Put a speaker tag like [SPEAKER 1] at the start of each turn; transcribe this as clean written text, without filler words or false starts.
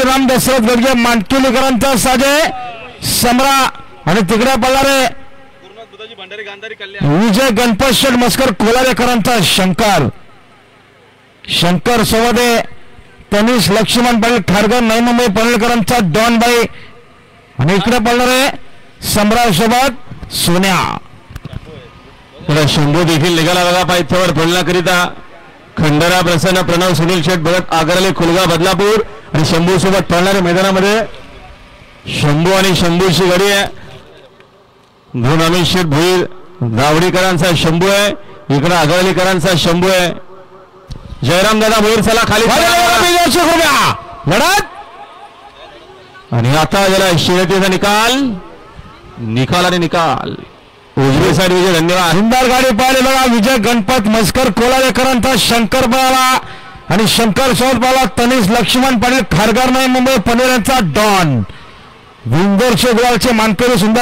[SPEAKER 1] राम दशरथ गडगे मानकिलीकरांचा साजे सम्रा आणि तिकडे पळणारे विजय गणपत शेठ मस्कर कोलारेकरांचा शंकर सोबते तनिष लक्ष्मण पाटील खारघर नवी मुंबई पनवेलकरांचा डॉन बाई आणि इकडे पळणारे सम्राट सोबत सोन्या.
[SPEAKER 2] शंभू देखील निघाला बघा पायथ्यावर पळण्याकरिता. खंडरा प्रसन्न प्रणव सुनील शेठ भगत आगरले खुलगा बदलापूर आणि शंभू सोबत पळणारे मैदानामध्ये शंभू आणि शंभूची गाडी आहे. दोन अमित शेठ भोईर दावडीकरांचा शंभू आहे. इकडे आगरलीकरांचा शंभू आहे. जयराम दादा भोईर चला खाली लढत आणि आता ज्याला शिरतीचा निकाल आणि निकाल उजवी साईड विजय. धन्यवाद.
[SPEAKER 1] सुंदर गाडी पाहिली बघा. विजय गणपत मस्कर कोलारेकरांचा शंकर पळाला आणि शंकर सोबत पळाला तनिष लक्ष्मण पाटील खारघर नवी मुंबई पनवेलचा डॉन. विंदोरचे गुलालचे मानकरी सुंदर